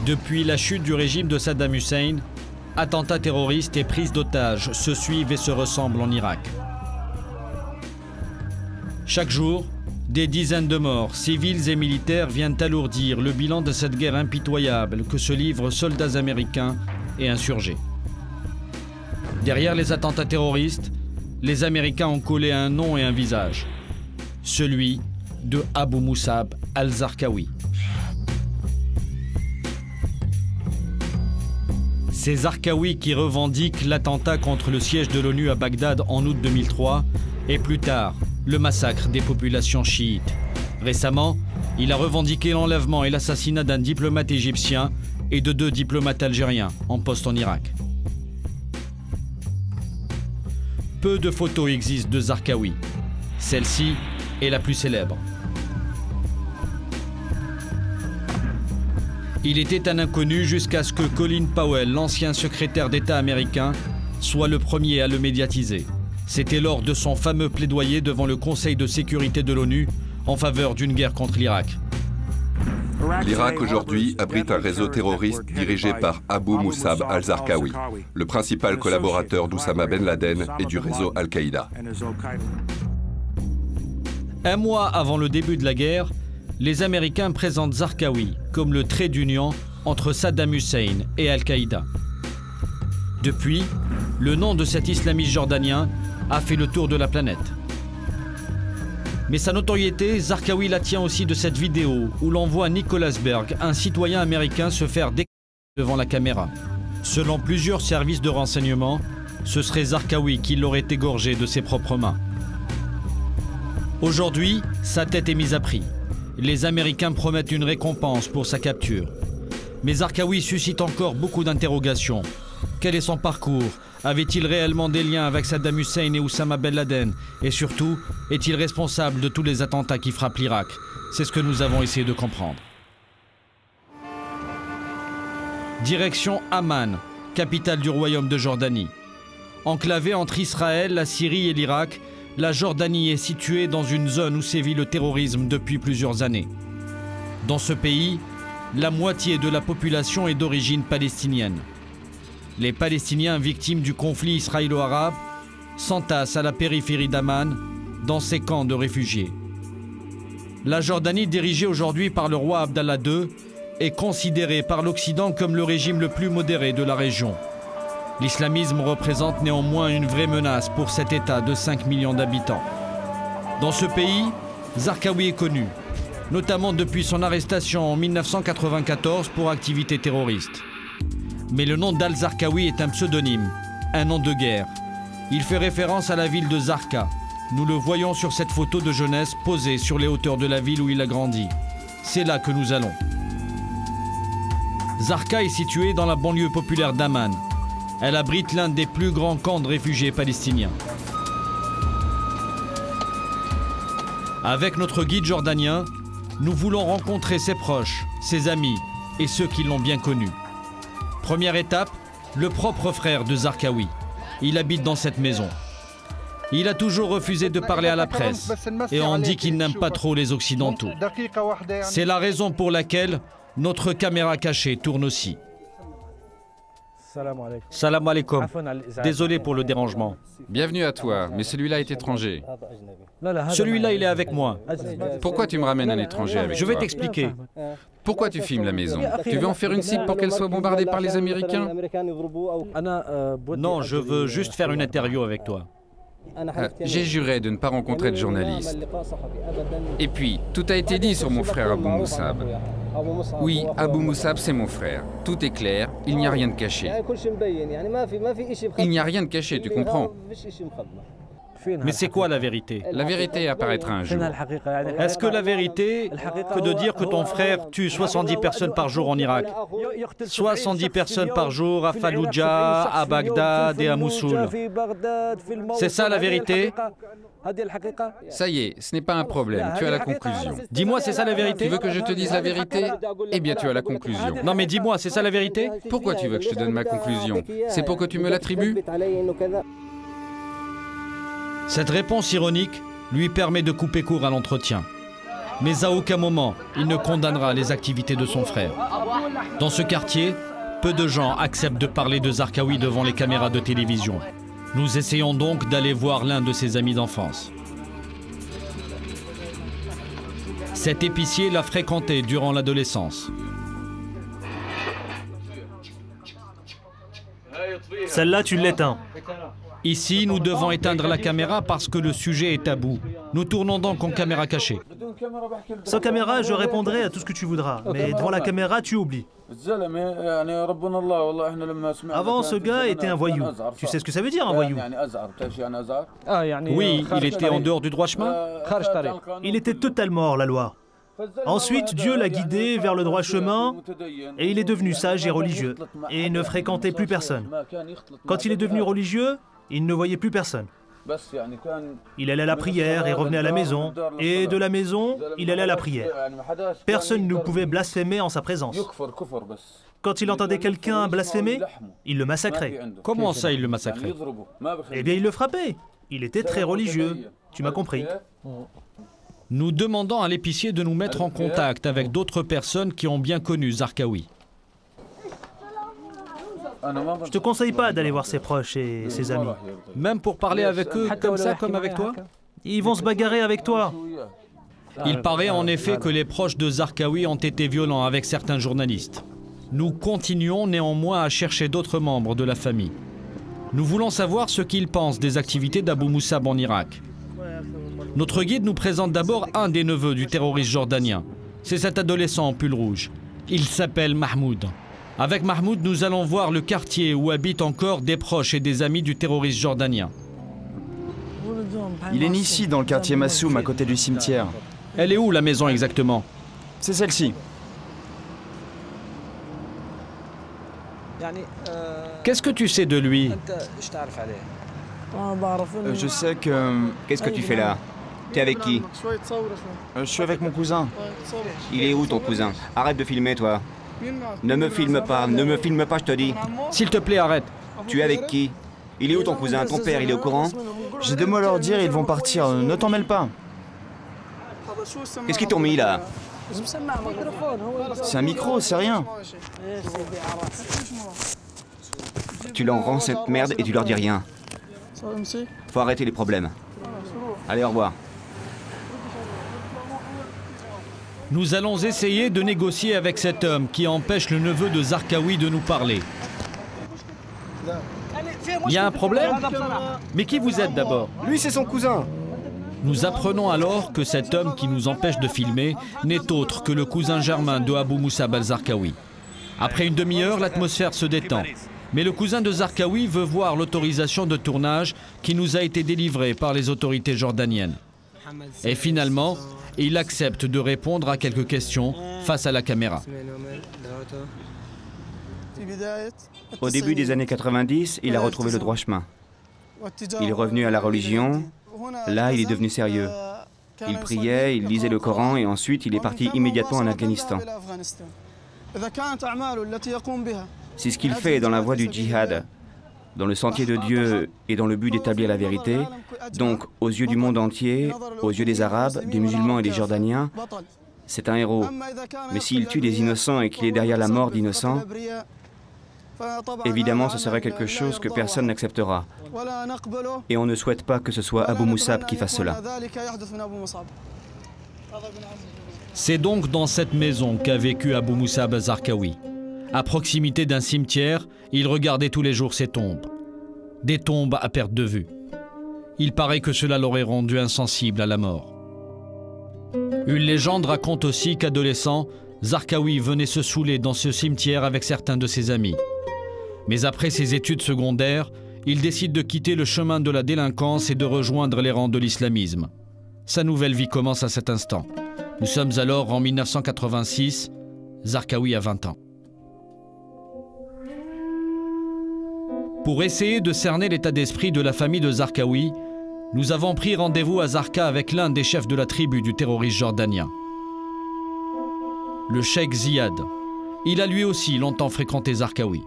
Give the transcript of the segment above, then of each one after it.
Depuis la chute du régime de Saddam Hussein, attentats terroristes et prises d'otages se suivent et se ressemblent en Irak. Chaque jour, des dizaines de morts, civils et militaires, viennent alourdir le bilan de cette guerre impitoyable que se livrent soldats américains et insurgés. Derrière les attentats terroristes, les Américains ont collé un nom et un visage, celui de Abu Musab al-Zarqawi. Ces Zarqawi qui revendiquent l'attentat contre le siège de l'ONU à Bagdad en août 2003 et plus tard le massacre des populations chiites. Récemment, il a revendiqué l'enlèvement et l'assassinat d'un diplomate égyptien et de 2 diplomates algériens en poste en Irak. Peu de photos existent de Zarqawi. Celle-ci est la plus célèbre. Il était un inconnu jusqu'à ce que Colin Powell, l'ancien secrétaire d'État américain, soit le premier à le médiatiser. C'était lors de son fameux plaidoyer devant le Conseil de sécurité de l'ONU en faveur d'une guerre contre l'Irak. L'Irak aujourd'hui abrite un réseau terroriste dirigé par Abu Musab al-Zarqawi, le principal collaborateur d'Oussama Ben Laden et du réseau Al-Qaïda. Un mois avant le début de la guerre, les Américains présentent Zarqawi comme le trait d'union entre Saddam Hussein et Al-Qaïda. Depuis, le nom de cet islamiste jordanien a fait le tour de la planète. Mais sa notoriété, Zarqawi la tient aussi de cette vidéo où l'on voit Nicholas Berg, un citoyen américain, se faire décapiter devant la caméra. Selon plusieurs services de renseignement, ce serait Zarqawi qui l'aurait égorgé de ses propres mains. Aujourd'hui, sa tête est mise à prix. Les Américains promettent une récompense pour sa capture. Mais Zarqawi suscite encore beaucoup d'interrogations. Quel est son parcours? Avait-il réellement des liens avec Saddam Hussein et Oussama Ben Laden? Et surtout, est-il responsable de tous les attentats qui frappent l'Irak? C'est ce que nous avons essayé de comprendre. Direction Amman, capitale du royaume de Jordanie. Enclavée entre Israël, la Syrie et l'Irak, la Jordanie est située dans une zone où sévit le terrorisme depuis plusieurs années. Dans ce pays, la moitié de la population est d'origine palestinienne. Les Palestiniens victimes du conflit israélo-arabe s'entassent à la périphérie d'Amman, dans ces camps de réfugiés. La Jordanie, dirigée aujourd'hui par le roi Abdallah II, est considérée par l'Occident comme le régime le plus modéré de la région. L'islamisme représente néanmoins une vraie menace pour cet État de 5 millions d'habitants. Dans ce pays, Zarqawi est connu, notamment depuis son arrestation en 1994 pour activité terroriste. Mais le nom d'al-Zarqawi est un pseudonyme, un nom de guerre. Il fait référence à la ville de Zarqa. Nous le voyons sur cette photo de jeunesse posée sur les hauteurs de la ville où il a grandi. C'est là que nous allons. Zarqa est située dans la banlieue populaire d'Amman. Elle abrite l'un des plus grands camps de réfugiés palestiniens. Avec notre guide jordanien, nous voulons rencontrer ses proches, ses amis et ceux qui l'ont bien connu. Première étape, le propre frère de Zarqawi. Il habite dans cette maison. Il a toujours refusé de parler à la presse et on dit qu'il n'aime pas trop les Occidentaux. C'est la raison pour laquelle notre caméra cachée tourne aussi. Salam alaikum. Désolé pour le dérangement. Bienvenue à toi, mais celui-là est étranger. Celui-là, il est avec moi. Pourquoi tu me ramènes un étranger avec Je vais toi? t'expliquer. Pourquoi tu filmes la maison? Tu veux en faire une cible pour qu'elle soit bombardée par les Américains? Non, je veux juste faire une interview avec toi. J'ai juré de ne pas rencontrer de journaliste. Et puis, tout a été dit sur mon frère Abu Musab. Oui, Abu Musab, c'est mon frère. Tout est clair, il n'y a rien de caché. Il n'y a rien de caché, tu comprends? Mais c'est quoi la vérité? La vérité apparaîtra un jour. Est-ce que la vérité que de dire que ton frère tue 70 personnes par jour en Irak? 70 personnes par jour à Fallujah, à Bagdad et à Mossoul. C'est ça la vérité? Ça y est, ce n'est pas un problème, tu as la conclusion. Dis-moi, c'est ça la vérité? Tu veux que je te dise la vérité? Eh bien, tu as la conclusion. Non mais dis-moi, c'est ça la vérité? Pourquoi tu veux que je te donne ma conclusion? C'est pour que tu me l'attribues? Cette réponse ironique lui permet de couper court à l'entretien. Mais à aucun moment, il ne condamnera les activités de son frère. Dans ce quartier, peu de gens acceptent de parler de Zarqawi devant les caméras de télévision. Nous essayons donc d'aller voir l'un de ses amis d'enfance. Cet épicier l'a fréquenté durant l'adolescence. Celle-là, tu l'éteins. Ici, nous devons éteindre la caméra parce que le sujet est tabou. Nous tournons donc en caméra cachée. Sans caméra, je répondrai à tout ce que tu voudras. Mais devant la caméra, tu oublies. Avant, ce gars était un voyou. Tu sais ce que ça veut dire, un voyou? Oui, il était en dehors du droit chemin. Il était totalement hors la loi. Ensuite, Dieu l'a guidé vers le droit chemin et il est devenu sage et religieux et ne fréquentait plus personne. Quand il est devenu religieux, il ne voyait plus personne. Il allait à la prière et revenait à la maison, et de la maison, il allait à la prière. Personne ne pouvait blasphémer en sa présence. Quand il entendait quelqu'un blasphémer, il le massacrait. Comment ça, il le massacrait? Eh bien, il le frappait. Il était très religieux. Tu m'as compris. Nous demandons à l'épicier de nous mettre en contact avec d'autres personnes qui ont bien connu Zarqawi. Je te conseille pas d'aller voir ses proches et ses amis. Même pour parler avec eux comme ça, comme avec toi? Ils vont se bagarrer avec toi. Il paraît en effet que les proches de Zarqawi ont été violents avec certains journalistes. Nous continuons néanmoins à chercher d'autres membres de la famille. Nous voulons savoir ce qu'ils pensent des activités d'Abou Musab en Irak. Notre guide nous présente d'abord un des neveux du terroriste jordanien. C'est cet adolescent en pull rouge. Il s'appelle Mahmoud. Avec Mahmoud, nous allons voir le quartier où habitent encore des proches et des amis du terroriste jordanien. Il est né ici, dans le quartier Massoum, à côté du cimetière. Elle est où la maison exactement? C'est celle-ci. Qu'est-ce que tu sais de lui? Je sais que... Qu'est-ce que tu fais là? T'es avec qui? Je suis avec mon cousin. Il est où ton cousin? Arrête de filmer, toi. Ne me filme pas, je te dis. S'il te plaît, arrête. Tu es avec qui? Il est où ton cousin? Ton père, il est au courant? J'ai 2 mots à leur dire et ils vont partir. Ne t'en mêle pas. Qu'est-ce qu'ils t'ont mis là? C'est un micro, c'est rien. Tu leur rends cette merde et tu leur dis rien. Faut arrêter les problèmes. Allez, au revoir. Nous allons essayer de négocier avec cet homme qui empêche le neveu de Zarqawi de nous parler. Il y a un problème? Mais qui vous êtes d'abord? Lui, c'est son cousin. Nous apprenons alors que cet homme qui nous empêche de filmer n'est autre que le cousin germain de Abou Musab al-Zarqawi. Après une demi-heure, l'atmosphère se détend. Mais le cousin de Zarqawi veut voir l'autorisation de tournage qui nous a été délivrée par les autorités jordaniennes. Et finalement, il accepte de répondre à quelques questions face à la caméra. Au début des années 90, il a retrouvé le droit chemin. Il est revenu à la religion. Là, il est devenu sérieux. Il priait, il lisait le Coran et ensuite il est parti immédiatement en Afghanistan. Si ce qu'il fait est dans la voie du djihad, dans le sentier de Dieu et dans le but d'établir la vérité, donc aux yeux du monde entier, aux yeux des Arabes, des musulmans et des Jordaniens, c'est un héros. Mais s'il tue des innocents et qu'il est derrière la mort d'innocents, évidemment ce serait quelque chose que personne n'acceptera. Et on ne souhaite pas que ce soit Abou Musab qui fasse cela. C'est donc dans cette maison qu'a vécu Abou Musab al-Zarqawi. À proximité d'un cimetière, il regardait tous les jours ces tombes. Des tombes à perte de vue. Il paraît que cela l'aurait rendu insensible à la mort. Une légende raconte aussi qu'adolescent, Zarqawi venait se saouler dans ce cimetière avec certains de ses amis. Mais après ses études secondaires, il décide de quitter le chemin de la délinquance et de rejoindre les rangs de l'islamisme. Sa nouvelle vie commence à cet instant. Nous sommes alors en 1986, Zarqawi a 20 ans. Pour essayer de cerner l'état d'esprit de la famille de Zarqawi, nous avons pris rendez-vous à Zarqa avec l'un des chefs de la tribu du terroriste jordanien. Le cheikh Ziad. Il a lui aussi longtemps fréquenté Zarqawi.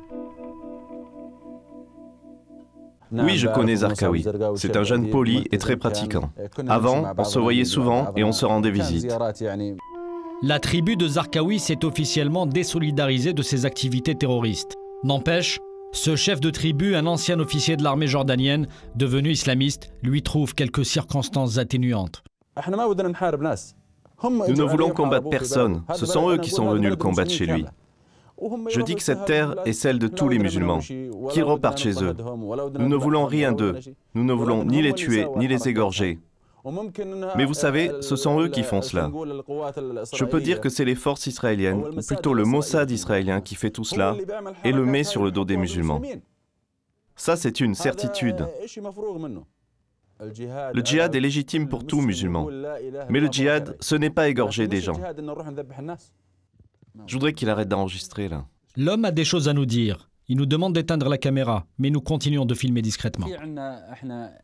Oui, je connais Zarqawi. C'est un jeune poli et très pratiquant. Avant, on se voyait souvent et on se rendait visite. La tribu de Zarqawi s'est officiellement désolidarisée de ses activités terroristes. N'empêche, ce chef de tribu, un ancien officier de l'armée jordanienne, devenu islamiste, lui trouve quelques circonstances atténuantes. Nous ne voulons combattre personne. Ce sont eux qui sont venus le combattre chez lui. Je dis que cette terre est celle de tous les musulmans, qu'ils repartent chez eux. Nous ne voulons rien d'eux. Nous ne voulons ni les tuer, ni les égorger. Mais vous savez, ce sont eux qui font cela. Je peux dire que c'est les forces israéliennes, ou plutôt le Mossad israélien qui fait tout cela et le met sur le dos des musulmans. Ça, c'est une certitude. Le djihad est légitime pour tout musulman. Mais le djihad, ce n'est pas égorger des gens. Je voudrais qu'il arrête d'enregistrer, là. L'homme a des choses à nous dire. Il nous demande d'éteindre la caméra, mais nous continuons de filmer discrètement.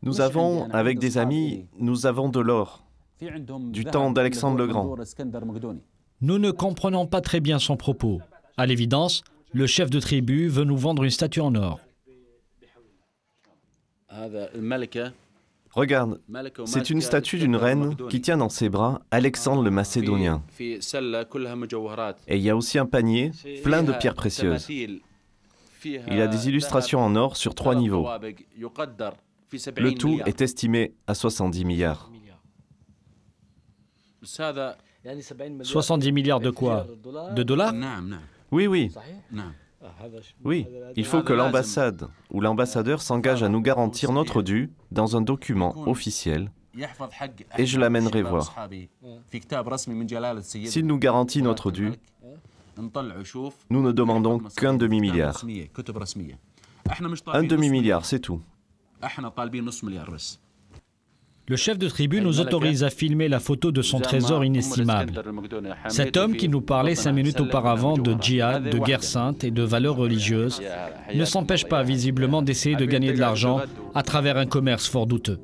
Nous avons, avec des amis, nous avons de l'or, du temps d'Alexandre le Grand. Nous ne comprenons pas très bien son propos. À l'évidence, le chef de tribu veut nous vendre une statue en or. Regarde, c'est une statue d'une reine qui tient dans ses bras Alexandre le Macédonien. Et il y a aussi un panier plein de pierres précieuses. Il y a des illustrations en or sur 3 niveaux. Le tout est estimé à 70 milliards. 70 milliards de quoi? De dollars? Oui, oui. Oui, il faut que l'ambassade ou l'ambassadeur s'engage à nous garantir notre dû dans un document officiel et je l'amènerai voir. S'il nous garantit notre dû, nous ne demandons qu'un demi-milliard. Un demi-milliard, c'est tout. Le chef de tribu nous autorise à filmer la photo de son trésor inestimable. Cet homme qui nous parlait 5 minutes auparavant de djihad, de guerre sainte et de valeurs religieuses ne s'empêche pas visiblement d'essayer de gagner de l'argent à travers un commerce fort douteux.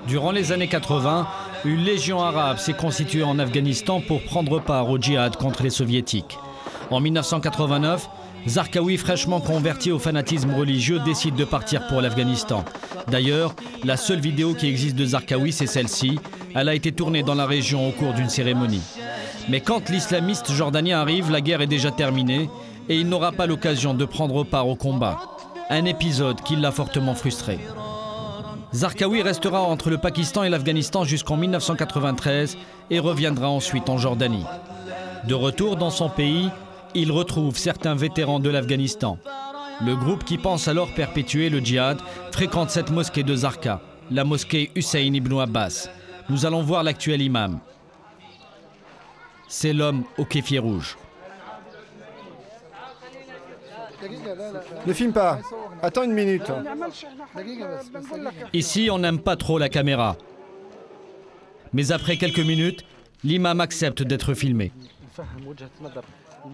Durant les années 80, une légion arabe s'est constituée en Afghanistan pour prendre part au djihad contre les soviétiques. En 1989, Zarqawi, fraîchement converti au fanatisme religieux, décide de partir pour l'Afghanistan. D'ailleurs, la seule vidéo qui existe de Zarqawi, c'est celle-ci. Elle a été tournée dans la région au cours d'une cérémonie. Mais quand l'islamiste jordanien arrive, la guerre est déjà terminée et il n'aura pas l'occasion de prendre part au combat. Un épisode qui l'a fortement frustré. Zarqawi restera entre le Pakistan et l'Afghanistan jusqu'en 1993 et reviendra ensuite en Jordanie. De retour dans son pays, il retrouve certains vétérans de l'Afghanistan. Le groupe qui pense alors perpétuer le djihad fréquente cette mosquée de Zarqa, la mosquée Hussein ibn Abbas. Nous allons voir l'actuel imam. C'est l'homme au kéfier rouge. Ne filme pas. Attends une minute. Ici, on n'aime pas trop la caméra. Mais après quelques minutes, l'imam accepte d'être filmé.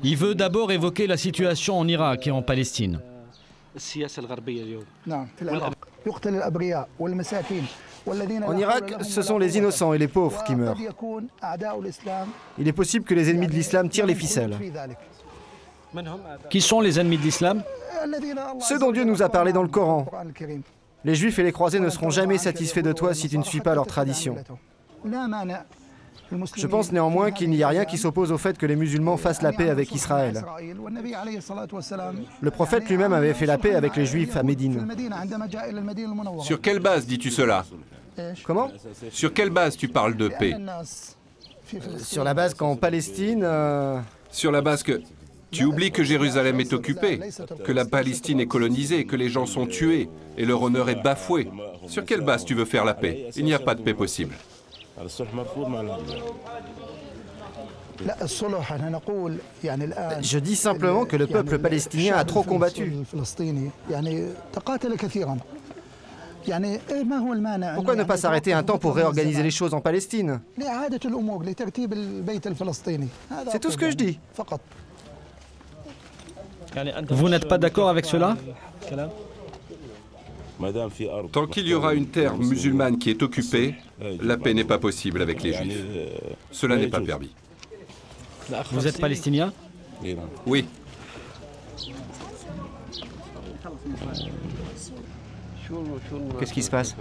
Il veut d'abord évoquer la situation en Irak et en Palestine. En Irak, ce sont les innocents et les pauvres qui meurent. Il est possible que les ennemis de l'islam tirent les ficelles. Qui sont les ennemis de l'islam? Ceux dont Dieu nous a parlé dans le Coran. Les Juifs et les croisés ne seront jamais satisfaits de toi si tu ne suis pas leur tradition. Je pense néanmoins qu'il n'y a rien qui s'oppose au fait que les musulmans fassent la paix avec Israël. Le prophète lui-même avait fait la paix avec les Juifs à Médine. Sur quelle base dis-tu cela? Comment? Sur quelle base tu parles de paix? Sur la base qu'en Palestine... Sur la base que... Tu oublies que Jérusalem est occupée, que la Palestine est colonisée, que les gens sont tués et leur honneur est bafoué. Sur quelle base tu veux faire la paix? Il n'y a pas de paix possible. Je dis simplement que le peuple palestinien a trop combattu. Pourquoi ne pas s'arrêter un temps pour réorganiser les choses en Palestine? C'est tout ce que je dis. Vous n'êtes pas d'accord avec cela? Tant qu'il y aura une terre musulmane qui est occupée, la paix n'est pas possible avec les Juifs. Cela n'est pas permis. Vous êtes palestinien? Oui. Qu'est-ce qui se passe?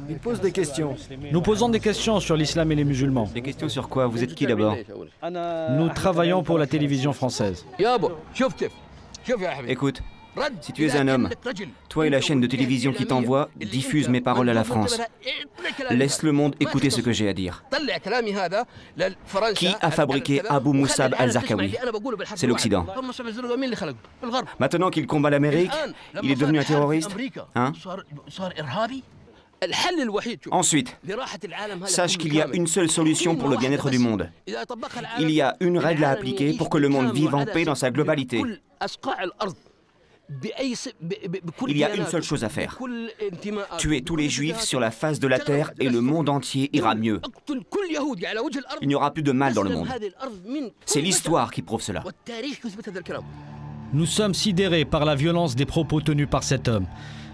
Il pose des questions. Nous posons des questions sur l'islam et les musulmans. Des questions sur quoi? Vous êtes qui d'abord? Nous travaillons pour la télévision française. Écoute, si tu es un homme, toi et la chaîne de télévision qui t'envoie diffuse mes paroles à la France. Laisse le monde écouter ce que j'ai à dire. Qui a fabriqué Abu Musab al-Zarqawi? C'est l'Occident. Maintenant qu'il combat l'Amérique, il est devenu un terroriste? Hein? Ensuite, sache qu'il y a une seule solution pour le bien-être du monde. Il y a une règle à appliquer pour que le monde vive en paix dans sa globalité. Il y a une seule chose à faire. Tuer tous les juifs sur la face de la terre et le monde entier ira mieux. Il n'y aura plus de mal dans le monde. C'est l'histoire qui prouve cela. Nous sommes sidérés par la violence des propos tenus par cet homme.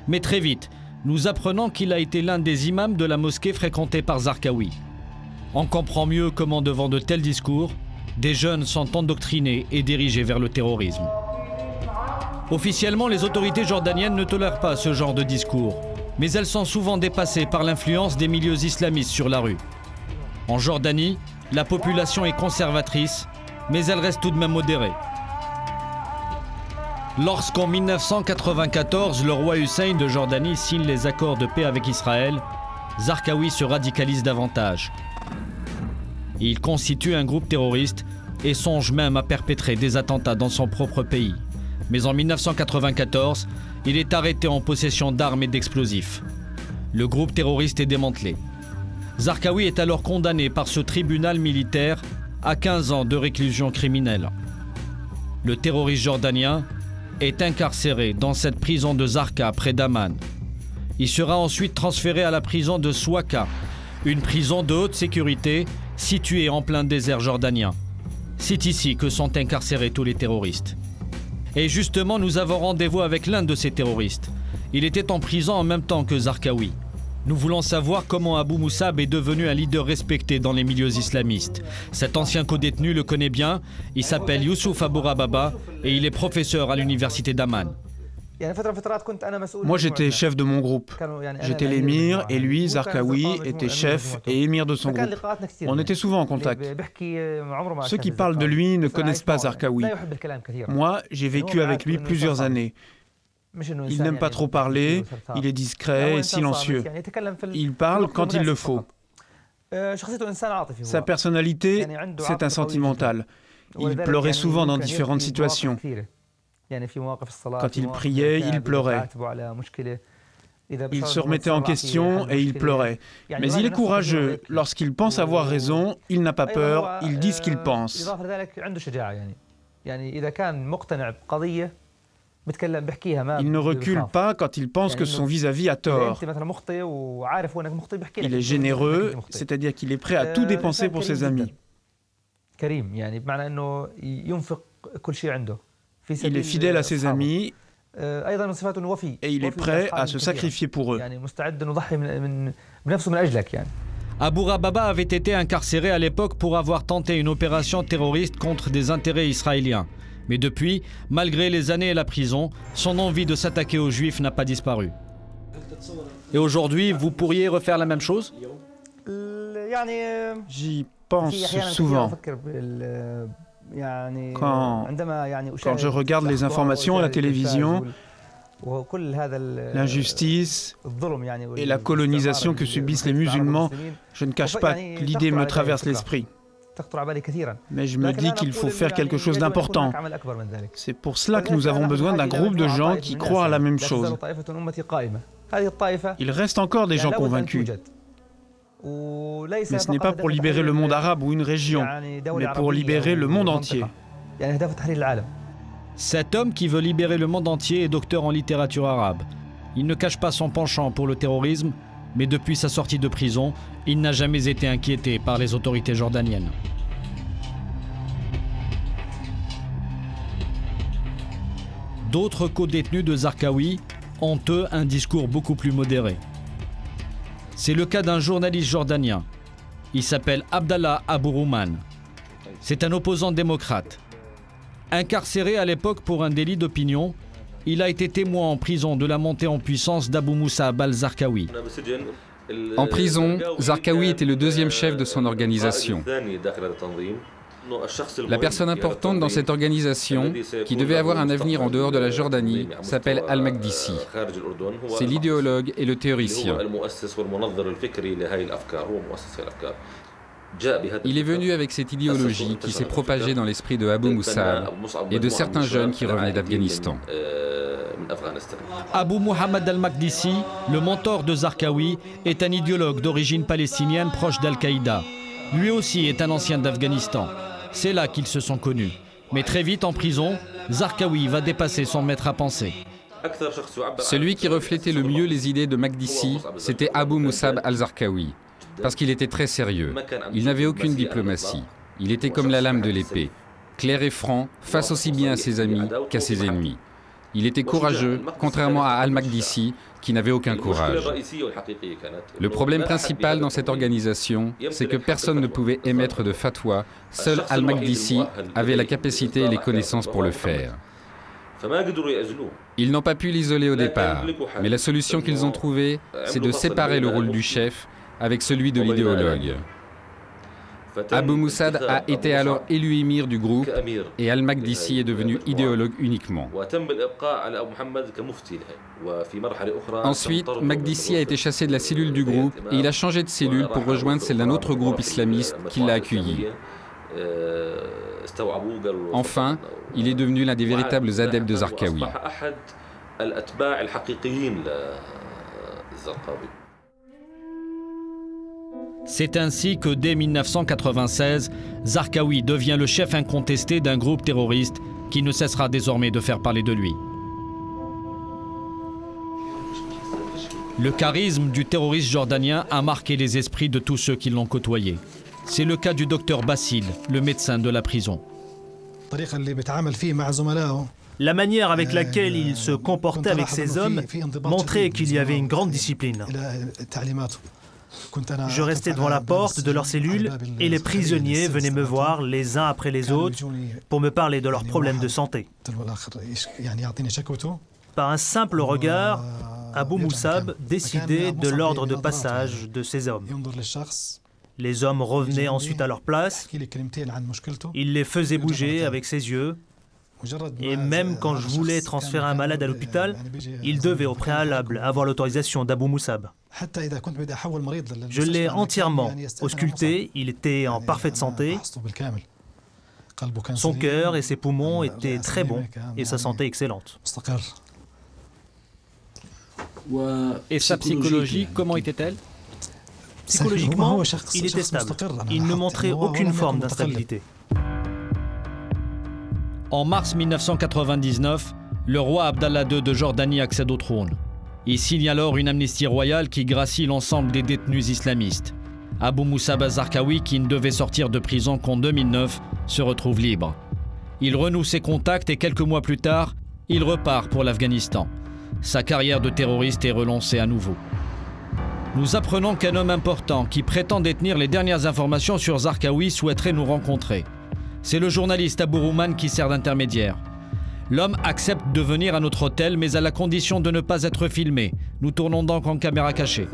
Mais très vite, nous apprenons qu'il a été l'un des imams de la mosquée fréquentée par Zarqawi. On comprend mieux comment, devant de tels discours, des jeunes sont endoctrinés et dirigés vers le terrorisme. Officiellement, les autorités jordaniennes ne tolèrent pas ce genre de discours, mais elles sont souvent dépassées par l'influence des milieux islamistes sur la rue. En Jordanie, la population est conservatrice, mais elle reste tout de même modérée. Lorsqu'en 1994, le roi Hussein de Jordanie signe les accords de paix avec Israël, Zarqawi se radicalise davantage. Il constitue un groupe terroriste et songe même à perpétrer des attentats dans son propre pays. Mais en 1994, il est arrêté en possession d'armes et d'explosifs. Le groupe terroriste est démantelé. Zarqawi est alors condamné par ce tribunal militaire à 15 ans de réclusion criminelle. Le terroriste jordanien est incarcéré dans cette prison de Zarqa près d'Amman. Il sera ensuite transféré à la prison de Souaka, une prison de haute sécurité située en plein désert jordanien. C'est ici que sont incarcérés tous les terroristes. Et justement, nous avons rendez-vous avec l'un de ces terroristes. Il était en prison en même temps que Zarqawi. Nous voulons savoir comment Abu Musab est devenu un leader respecté dans les milieux islamistes. Cet ancien co-détenu le connaît bien, il s'appelle Youssouf Abou Rababa et il est professeur à l'université d'Amman. Moi, j'étais chef de mon groupe. J'étais l'émir et lui, Zarqawi, était chef et émir de son groupe. On était souvent en contact. Ceux qui parlent de lui ne connaissent pas Zarqawi. Moi, j'ai vécu avec lui plusieurs années. Il n'aime pas trop parler, il est discret et silencieux. Il parle quand il le faut. Sa personnalité, c'est un sentimental. Il pleurait souvent dans différentes situations. Quand il priait, il pleurait. Il se remettait en question et il pleurait. Mais il est courageux. Lorsqu'il pense avoir raison, il n'a pas peur, il dit ce qu'il pense. Il ne recule pas quand il pense que son vis-à-vis a tort. Il est généreux, c'est-à-dire qu'il est prêt à tout dépenser pour ses amis. Il est fidèle à ses amis et il est prêt à se sacrifier pour eux. Abou Rababa avait été incarcéré à l'époque pour avoir tenté une opération terroriste contre des intérêts israéliens. Mais depuis, malgré les années et la prison, son envie de s'attaquer aux Juifs n'a pas disparu. Et aujourd'hui, vous pourriez refaire la même chose? J'y pense souvent. Quand je regarde les informations à la télévision, l'injustice et la colonisation que subissent les musulmans, je ne cache pas que l'idée me traverse l'esprit. Mais je me dis qu'il faut faire quelque chose d'important. C'est pour cela que nous avons besoin d'un groupe de gens qui croient à la même chose. Il reste encore des gens convaincus. Mais ce n'est pas pour libérer le monde arabe ou une région, mais pour libérer le monde entier. Cet homme qui veut libérer le monde entier est docteur en littérature arabe. Il ne cache pas son penchant pour le terrorisme, mais depuis sa sortie de prison, il n'a jamais été inquiété par les autorités jordaniennes. D'autres co-détenus de Zarqawi ont eux un discours beaucoup plus modéré. C'est le cas d'un journaliste jordanien. Il s'appelle Abdallah Abou Rouman. C'est un opposant démocrate. Incarcéré à l'époque pour un délit d'opinion, Il a été témoin en prison de la montée en puissance d'Abou Musab al-Zarqawi. En prison, Zarqawi était le deuxième chef de son organisation. La personne importante dans cette organisation, qui devait avoir un avenir en dehors de la Jordanie, s'appelle Al-Makdisi. C'est l'idéologue et le théoricien. Il est venu avec cette idéologie qui s'est propagée dans l'esprit de Abou Musab et de certains jeunes qui revenaient d'Afghanistan. Abou Mohammed al-Makdisi, le mentor de Zarqawi, est un idéologue d'origine palestinienne proche d'Al-Qaïda. Lui aussi est un ancien d'Afghanistan. C'est là qu'ils se sont connus. Mais très vite en prison, Zarqawi va dépasser son maître à penser. Celui qui reflétait le mieux les idées de Makdisi, c'était Abou Musab al-Zarqawi, parce qu'il était très sérieux. Il n'avait aucune diplomatie. Il était comme la lame de l'épée, clair et franc, face aussi bien à ses amis qu'à ses ennemis. Il était courageux, contrairement à Al-Makdisi, qui n'avait aucun courage. Le problème principal dans cette organisation, c'est que personne ne pouvait émettre de fatwa. Seul Al-Makdisi avait la capacité et les connaissances pour le faire. Ils n'ont pas pu l'isoler au départ, mais la solution qu'ils ont trouvée, c'est de séparer le rôle du chef avec celui de l'idéologue. Abou Musab a été alors élu émir du groupe et Al-Makdisi est devenu idéologue uniquement. Ensuite, Makdisi a été chassé de la cellule du groupe et il a changé de cellule pour rejoindre celle d'un autre groupe islamiste qui l'a accueilli. Enfin, il est devenu l'un des véritables adeptes de Zarqawi. C'est ainsi que dès 1996, Zarqawi devient le chef incontesté d'un groupe terroriste qui ne cessera désormais de faire parler de lui. Le charisme du terroriste jordanien a marqué les esprits de tous ceux qui l'ont côtoyé. C'est le cas du docteur Bassil, le médecin de la prison. La manière avec laquelle il se comportait avec ses hommes montrait qu'il y avait une grande discipline. Je restais devant la porte de leur cellule et les prisonniers venaient me voir les uns après les autres pour me parler de leurs problèmes de santé. Par un simple regard, Abou Musab décidait de l'ordre de passage de ses hommes. Les hommes revenaient ensuite à leur place, il les faisait bouger avec ses yeux, et même quand je voulais transférer un malade à l'hôpital, il devait au préalable avoir l'autorisation d'Abou Musab. Je l'ai entièrement ausculté, il était en parfaite santé. Son cœur et ses poumons étaient très bons et sa santé excellente. Et sa psychologie, comment était-elle? Psychologiquement, il était stable. Il ne montrait aucune forme d'instabilité. En mars 1999, le roi Abdallah II de Jordanie accède au trône. Il signe alors une amnistie royale qui gracie l'ensemble des détenus islamistes. Abou Musab al-Zarqawi, qui ne devait sortir de prison qu'en 2009, se retrouve libre. Il renoue ses contacts et quelques mois plus tard, il repart pour l'Afghanistan. Sa carrière de terroriste est relancée à nouveau. Nous apprenons qu'un homme important qui prétend détenir les dernières informations sur Zarqawi souhaiterait nous rencontrer. C'est le journaliste Abou Rouman qui sert d'intermédiaire. L'homme accepte de venir à notre hôtel, mais à la condition de ne pas être filmé. Nous tournons donc en caméra cachée.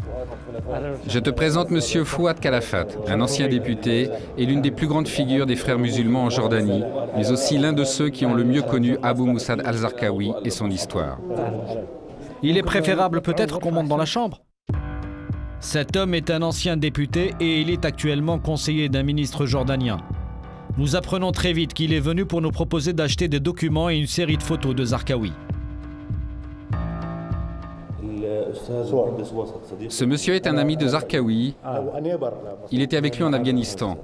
Je te présente Monsieur Fouad Khalafat, un ancien député et l'une des plus grandes figures des frères musulmans en Jordanie, mais aussi l'un de ceux qui ont le mieux connu Abou Musab al-Zarqawi et son histoire. Il est préférable peut-être qu'on monte dans la chambre. Cet homme est un ancien député et il est actuellement conseiller d'un ministre jordanien. Nous apprenons très vite qu'il est venu pour nous proposer d'acheter des documents et une série de photos de Zarqawi. Ce monsieur est un ami de Zarqawi. Il était avec lui en Afghanistan.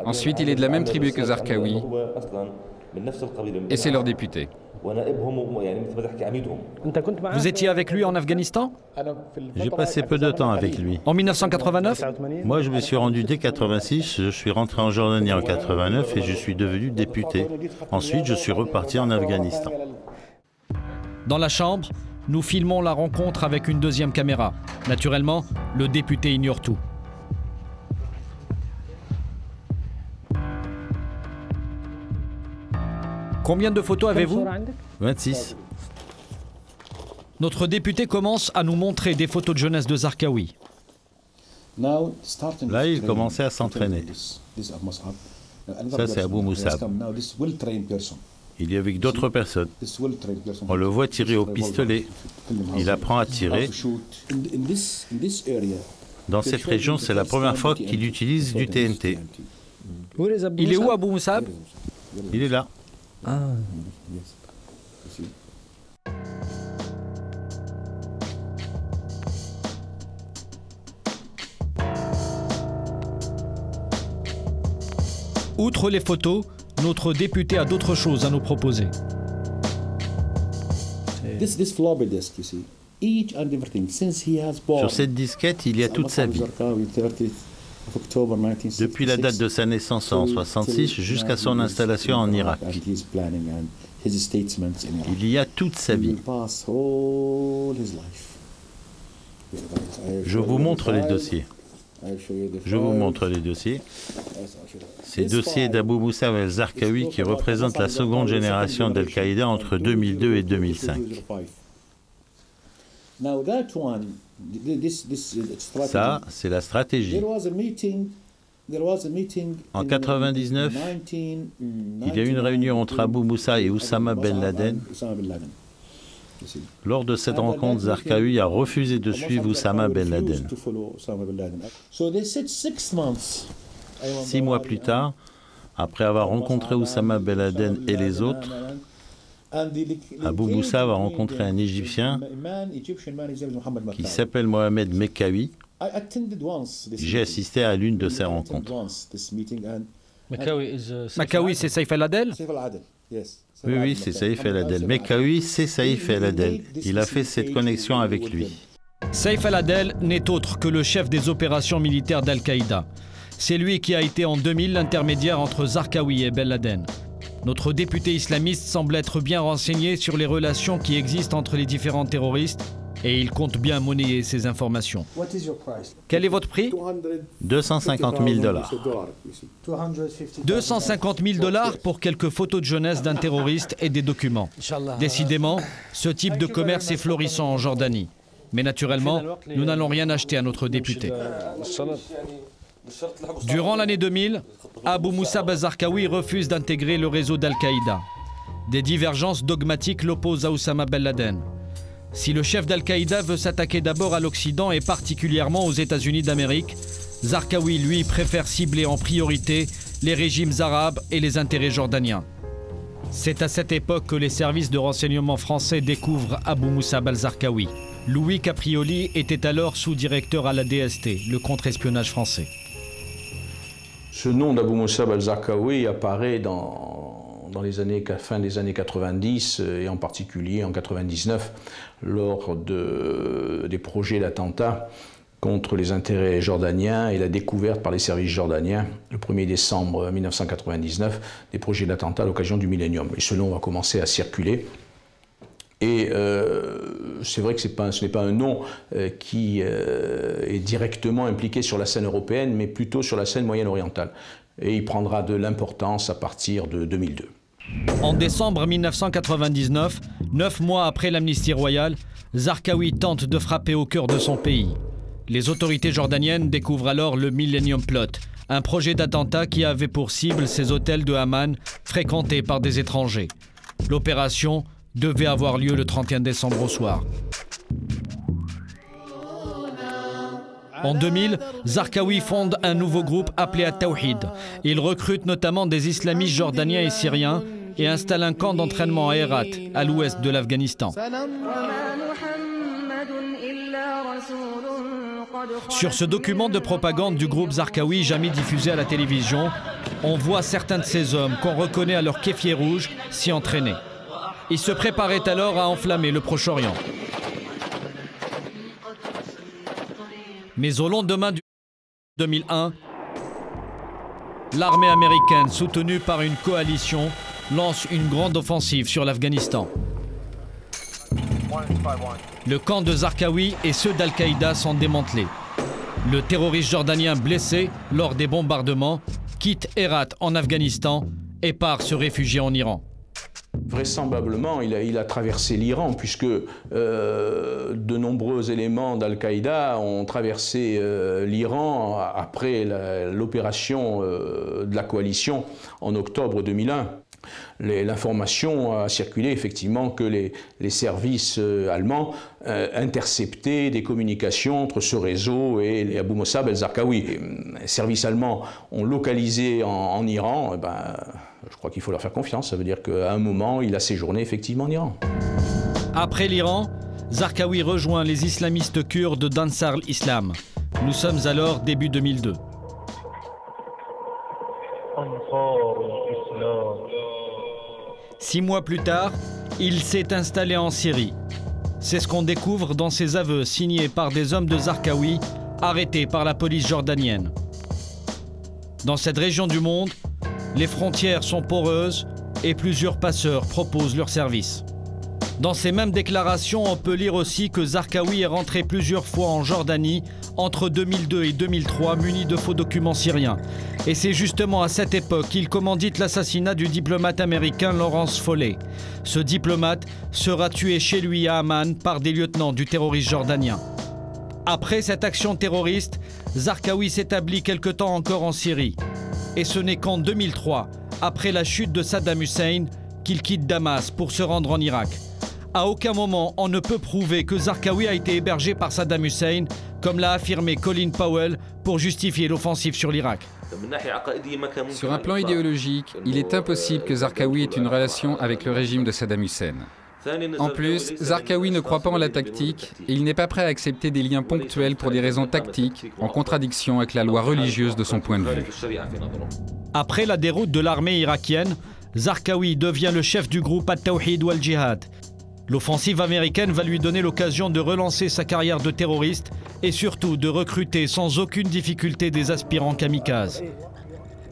Ensuite, il est de la même tribu que Zarqawi. Et c'est leur député. Vous étiez avec lui en Afghanistan? J'ai passé peu de temps avec lui. En 1989? Moi, je me suis rendu dès 86, je suis rentré en Jordanie en 89 et je suis devenu député. Ensuite, je suis reparti en Afghanistan. Dans la chambre, nous filmons la rencontre avec une deuxième caméra. Naturellement, le député ignore tout. Combien de photos avez-vous? 26. Notre député commence à nous montrer des photos de jeunesse de Zarqawi. Là, il commençait à s'entraîner. Ça, c'est Abou Moussab. Il est avec d'autres personnes. On le voit tirer au pistolet. Il apprend à tirer. Dans cette région, c'est la première fois qu'il utilise du TNT. Il est où, Abou Moussab? Il est là. Ah. Outre les photos, notre député a d'autres choses à nous proposer. Sur cette disquette, il y a toute sa vie. Depuis la date de sa naissance en 1966 jusqu'à son installation en Irak. Il y a toute sa vie. Je vous montre les dossiers. Je vous montre les dossiers. Ces dossiers d'Abou Moussab al-Zarqawi qui représentent la seconde génération d'Al-Qaïda entre 2002 et 2005. Ça, c'est la stratégie. En 1999, il y a eu une réunion entre Abou Moussa et Oussama Ben Laden. Lors de cette rencontre, Zarqawi a refusé de suivre Oussama Ben Laden. 6 mois plus tard, après avoir rencontré Oussama Ben Laden et les autres, Abou Moussa a rencontré un Égyptien qui s'appelle Mohamed Mekkawi. J'ai assisté à l'une de ces rencontres. Mekkawi, c'est Saïf el-Adel? Oui, c'est Saïf el-Adel. Mekkawi, c'est Saïf el-Adel. Il a fait cette connexion avec lui. Saïf el-Adel n'est autre que le chef des opérations militaires d'Al-Qaïda. C'est lui qui a été en 2000 l'intermédiaire entre Zarqawi et Ben Laden. Notre député islamiste semble être bien renseigné sur les relations qui existent entre les différents terroristes et il compte bien monnayer ces informations. Quel est votre prix? 250 000 $. 250 000 $ pour quelques photos de jeunesse d'un terroriste et des documents. Décidément, ce type de commerce est florissant en Jordanie. Mais naturellement, nous n'allons rien acheter à notre député. Durant l'année 2000, Abou Moussab al-Zarqawi refuse d'intégrer le réseau d'Al-Qaïda. Des divergences dogmatiques l'opposent à Oussama Ben Laden. Si le chef d'Al-Qaïda veut s'attaquer d'abord à l'Occident et particulièrement aux États-Unis d'Amérique, Zarqawi, lui, préfère cibler en priorité les régimes arabes et les intérêts jordaniens. C'est à cette époque que les services de renseignement français découvrent Abou Moussab al-Zarqawi. Louis Caprioli était alors sous-directeur à la DST, le contre-espionnage français. Ce nom d'Abou Moussab al-Zarqawi apparaît fin des années 90 et en particulier en 99 lors des projets d'attentats contre les intérêts jordaniens et la découverte par les services jordaniens le 1er décembre 1999 des projets d'attentats à l'occasion du millénium. Et ce nom va commencer à circuler. Et c'est vrai que ce n'est pas un nom qui est directement impliqué sur la scène européenne, mais plutôt sur la scène moyenne-orientale. Et il prendra de l'importance à partir de 2002. En décembre 1999, 9 mois après l'amnistie royale, Zarqawi tente de frapper au cœur de son pays. Les autorités jordaniennes découvrent alors le Millennium Plot, un projet d'attentat qui avait pour cible ces hôtels de Amman fréquentés par des étrangers. L'opération devait avoir lieu le 31 décembre au soir. En 2000, Zarqawi fonde un nouveau groupe appelé At-Tawhid. Il recrute notamment des islamistes jordaniens et syriens et installe un camp d'entraînement à Herat, à l'ouest de l'Afghanistan. Sur ce document de propagande du groupe Zarqawi jamais diffusé à la télévision, on voit certains de ces hommes qu'on reconnaît à leur kéfier rouge s'y entraîner. Ils se préparaient alors à enflammer le Proche-Orient. Mais au lendemain du 2001, l'armée américaine, soutenue par une coalition, lance une grande offensive sur l'Afghanistan. Le camp de Zarqawi et ceux d'Al-Qaïda sont démantelés. Le terroriste jordanien blessé lors des bombardements quitte Herat en Afghanistan et part se réfugier en Iran. Vraisemblablement, il a traversé l'Iran, puisque de nombreux éléments d'Al-Qaïda ont traversé l'Iran après l'opération de la coalition en octobre 2001. L'information a circulé effectivement que les services allemands interceptaient des communications entre ce réseau et Abu Musab al-Zarqawi. Les services allemands ont localisé en Iran, je crois qu'il faut leur faire confiance. Ça veut dire qu'à un moment, il a séjourné effectivement en Iran. Après l'Iran, Zarqawi rejoint les islamistes kurdes d'Ansar al-Islam. Nous sommes alors début 2002. 6 mois plus tard, il s'est installé en Syrie. C'est ce qu'on découvre dans ses aveux signés par des hommes de Zarqawi arrêtés par la police jordanienne. Dans cette région du monde, les frontières sont poreuses et plusieurs passeurs proposent leurs services. Dans ces mêmes déclarations, on peut lire aussi que Zarqawi est rentré plusieurs fois en Jordanie entre 2002 et 2003 muni de faux documents syriens. Et c'est justement à cette époque qu'il commandite l'assassinat du diplomate américain Lawrence Foley. Ce diplomate sera tué chez lui à Amman par des lieutenants du terroriste jordanien. Après cette action terroriste, Zarqawi s'établit quelque temps encore en Syrie. Et ce n'est qu'en 2003, après la chute de Saddam Hussein, qu'il quitte Damas pour se rendre en Irak. À aucun moment, on ne peut prouver que Zarqawi a été hébergé par Saddam Hussein, comme l'a affirmé Colin Powell pour justifier l'offensive sur l'Irak. Sur un plan idéologique, il est impossible que Zarqawi ait une relation avec le régime de Saddam Hussein. En plus, Zarqawi ne croit pas en la tactique et il n'est pas prêt à accepter des liens ponctuels pour des raisons tactiques, en contradiction avec la loi religieuse de son point de vue. Après la déroute de l'armée irakienne, Zarqawi devient le chef du groupe At-Tawhid wal-Jihad. L'offensive américaine va lui donner l'occasion de relancer sa carrière de terroriste et surtout de recruter sans aucune difficulté des aspirants kamikazes.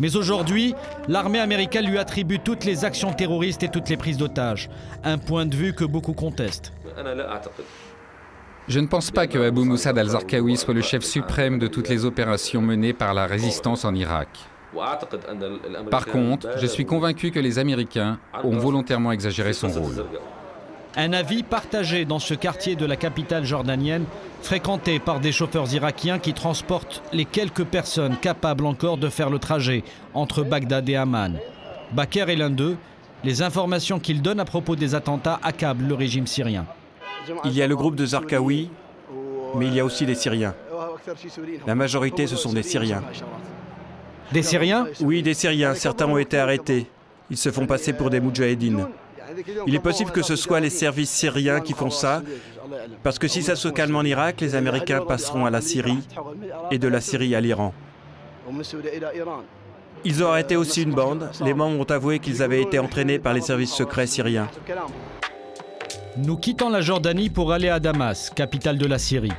Mais aujourd'hui, l'armée américaine lui attribue toutes les actions terroristes et toutes les prises d'otages, un point de vue que beaucoup contestent. Je ne pense pas que Abu Musab al-Zarqawi soit le chef suprême de toutes les opérations menées par la résistance en Irak. Par contre, je suis convaincu que les Américains ont volontairement exagéré son rôle. Un avis partagé dans ce quartier de la capitale jordanienne, fréquenté par des chauffeurs irakiens qui transportent les quelques personnes capables encore de faire le trajet entre Bagdad et Amman. Baker est l'un d'eux. Les informations qu'il donne à propos des attentats accablent le régime syrien. Il y a le groupe de Zarqawi, mais il y a aussi les Syriens. La majorité, ce sont des Syriens. Des Syriens? Oui, des Syriens. Certains ont été arrêtés. Ils se font passer pour des moudjahidines. Il est possible que ce soit les services syriens qui font ça, parce que si ça se calme en Irak, les Américains passeront à la Syrie et de la Syrie à l'Iran. Ils ont arrêté aussi une bande. Les membres ont avoué qu'ils avaient été entraînés par les services secrets syriens. Nous quittons la Jordanie pour aller à Damas, capitale de la Syrie.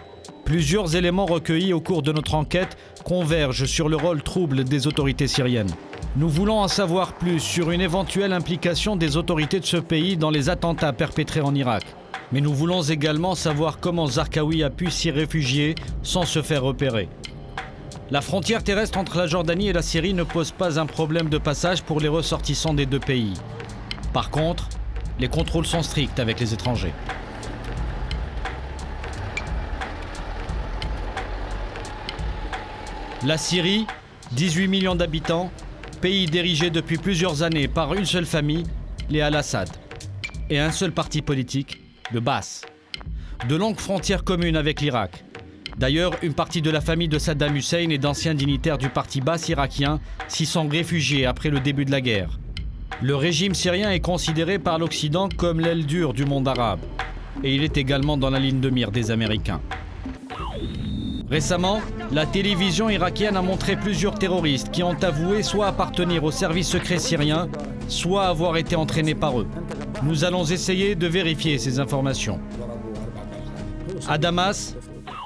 Plusieurs éléments recueillis au cours de notre enquête convergent sur le rôle trouble des autorités syriennes. Nous voulons en savoir plus sur une éventuelle implication des autorités de ce pays dans les attentats perpétrés en Irak. Mais nous voulons également savoir comment Zarqawi a pu s'y réfugier sans se faire repérer. La frontière terrestre entre la Jordanie et la Syrie ne pose pas un problème de passage pour les ressortissants des deux pays. Par contre, les contrôles sont stricts avec les étrangers. La Syrie, 18 millions d'habitants, pays dirigé depuis plusieurs années par une seule famille, les Al-Assad, et un seul parti politique, le Baas. De longues frontières communes avec l'Irak. D'ailleurs, une partie de la famille de Saddam Hussein et d'anciens dignitaires du parti Baas irakien s'y sont réfugiés après le début de la guerre. Le régime syrien est considéré par l'Occident comme l'aile dure du monde arabe. Et il est également dans la ligne de mire des Américains. Récemment, la télévision irakienne a montré plusieurs terroristes qui ont avoué soit appartenir au service secret syrien, soit avoir été entraînés par eux. Nous allons essayer de vérifier ces informations. À Damas,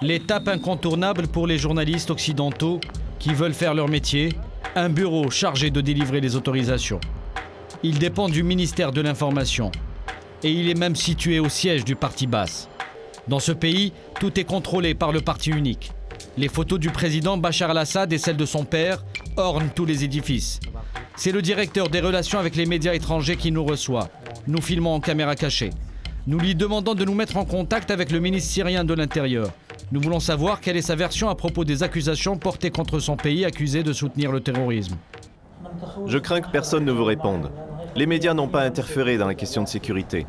l'étape incontournable pour les journalistes occidentaux qui veulent faire leur métier, un bureau chargé de délivrer les autorisations. Il dépend du ministère de l'Information et il est même situé au siège du parti Baas. Dans ce pays, tout est contrôlé par le parti unique. Les photos du président Bachar al-Assad et celles de son père ornent tous les édifices. C'est le directeur des relations avec les médias étrangers qui nous reçoit. Nous filmons en caméra cachée. Nous lui demandons de nous mettre en contact avec le ministre syrien de l'Intérieur. Nous voulons savoir quelle est sa version à propos des accusations portées contre son pays accusé de soutenir le terrorisme. Je crains que personne ne vous réponde. Les médias n'ont pas interféré dans la question de sécurité.